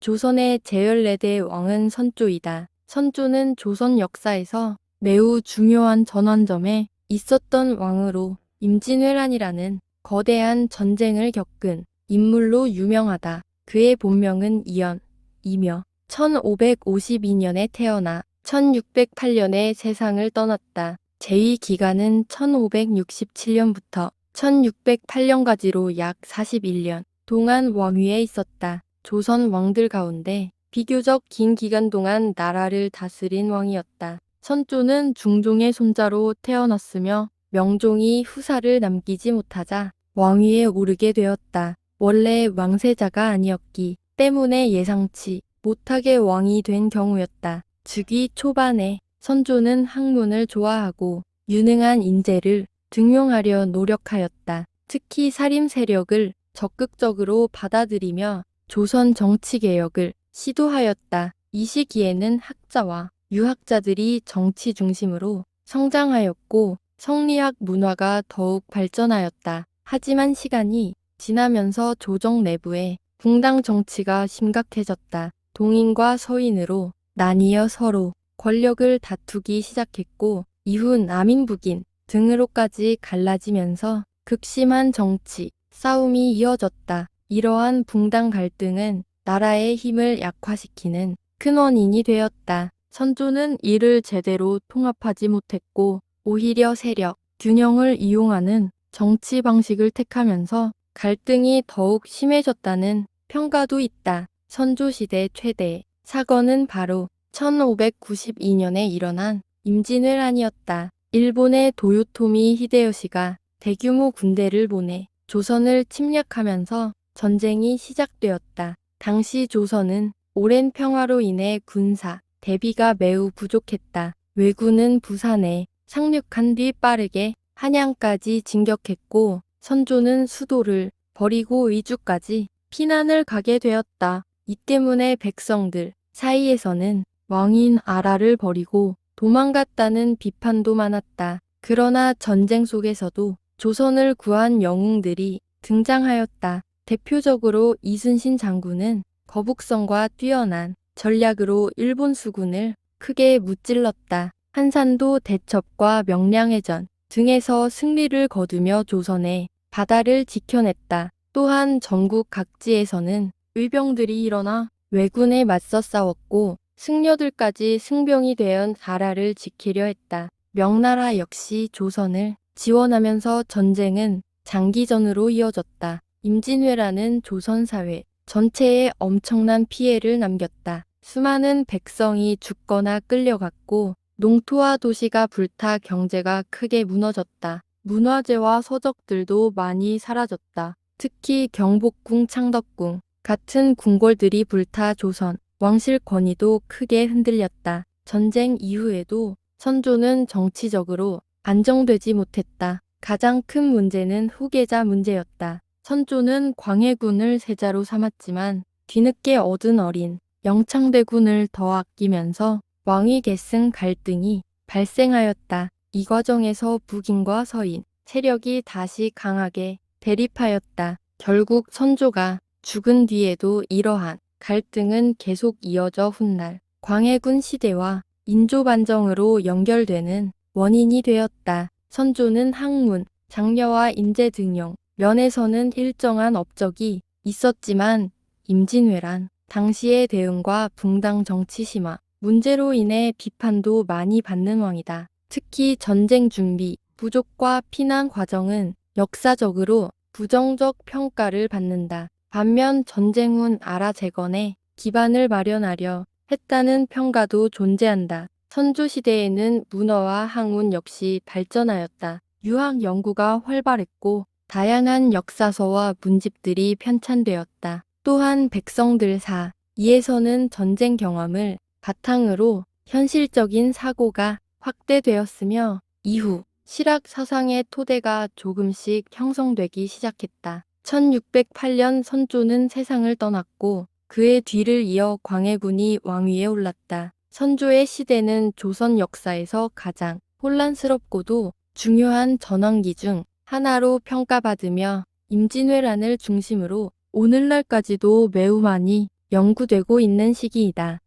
조선의 제14대 왕은 선조이다. 선조는 조선 역사에서 매우 중요한 전환점에 있었던 왕으로 임진왜란이라는 거대한 전쟁을 겪은 인물로 유명하다. 그의 본명은 이며 1552년에 태어나 1608년에 세상을 떠났다. 재위 기간은 1567년부터 1608년까지로 약 41년 동안 왕위에 있었다. 조선 왕들 가운데 비교적 긴 기간 동안 나라를 다스린 왕이었다. 선조는 중종의 손자로 태어났으며 명종이 후사를 남기지 못하자 왕위에 오르게 되었다. 원래 왕세자가 아니었기 때문에 예상치 못하게 왕이 된 경우였다. 즉위 초반에 선조는 학문을 좋아하고 유능한 인재를 등용하려 노력하였다. 특히 사림 세력을 적극적으로 받아들이며 조선 정치개혁을 시도하였다. 이 시기에는 학자와 유학자들이 정치 중심으로 성장하였고 성리학 문화가 더욱 발전하였다. 하지만 시간이 지나면서 조정 내부에 붕당 정치가 심각해졌다. 동인과 서인으로 나뉘어 서로 권력을 다투기 시작했고 이후 남인 북인 등으로까지 갈라지면서 극심한 정치 싸움이 이어졌다. 이러한 붕당 갈등은 나라의 힘을 약화시키는 큰 원인이 되었다. 선조는 이를 제대로 통합하지 못했고 오히려 세력 균형을 이용하는 정치 방식을 택하면서 갈등이 더욱 심해졌다는 평가도 있다. 선조시대 최대 사건은 바로 1592년에 일어난 임진왜란이었다. 일본의 도요토미 히데요시가 대규모 군대를 보내 조선을 침략하면서 전쟁이 시작되었다. 당시 조선은 오랜 평화로 인해 군사 대비가 매우 부족했다. 왜군은 부산에 상륙한 뒤 빠르게 한양까지 진격했고 선조는 수도를 버리고 의주까지 피난을 가게 되었다. 이 때문에 백성들 사이에서는 왕인 아라를 버리고 도망갔다는 비판도 많았다. 그러나 전쟁 속에서도 조선을 구한 영웅들이 등장하였다. 대표적으로 이순신 장군은 거북선과 뛰어난 전략으로 일본 수군을 크게 무찔렀다. 한산도 대첩과 명량해전 등에서 승리를 거두며 조선의 바다를 지켜냈다. 또한 전국 각지에서는 의병들이 일어나 왜군에 맞서 싸웠고 승려들까지 승병이 되어 나라를 지키려 했다. 명나라 역시 조선을 지원하면서 전쟁은 장기전으로 이어졌다. 임진왜란은 조선 사회 전체에 엄청난 피해를 남겼다. 수많은 백성이 죽거나 끌려갔고 농토와 도시가 불타 경제가 크게 무너졌다. 문화재와 서적들도 많이 사라졌다. 특히 경복궁, 창덕궁 같은 궁궐들이 불타 조선 왕실 권위도 크게 흔들렸다. 전쟁 이후에도 선조는 정치적으로 안정되지 못했다. 가장 큰 문제는 후계자 문제였다. 선조는 광해군을 세자로 삼았지만 뒤늦게 얻은 어린 영창대군을 더 아끼면서 왕위 계승 갈등이 발생하였다. 이 과정에서 북인과 서인 세력이 다시 강하게 대립하였다. 결국 선조가 죽은 뒤에도 이러한 갈등은 계속 이어져 훗날 광해군 시대와 인조반정으로 연결되는 원인이 되었다. 선조는 학문, 장려와 인재 등용 면에서는 일정한 업적이 있었지만 임진왜란 당시의 대응과 붕당 정치 심화 문제로 인해 비판도 많이 받는 왕이다. 특히 전쟁 준비 부족과 피난 과정은 역사적으로 부정적 평가를 받는다. 반면 전쟁 후 나라 재건에 기반을 마련하려 했다는 평가도 존재한다. 선조 시대에는 문어와 학문 역시 발전하였다. 유학 연구가 활발했고 다양한 역사서와 문집들이 편찬되었다. 또한 백성들 사이에서는 전쟁 경험을 바탕으로 현실적인 사고가 확대되었으며 이후 실학 사상의 토대가 조금씩 형성되기 시작했다. 1608년 선조는 세상을 떠났고 그의 뒤를 이어 광해군이 왕위에 올랐다. 선조의 시대는 조선 역사에서 가장 혼란스럽고도 중요한 전환기 중 하나로 평가받으며 임진왜란을 중심으로 오늘날까지도 매우 많이 연구되고 있는 시기이다.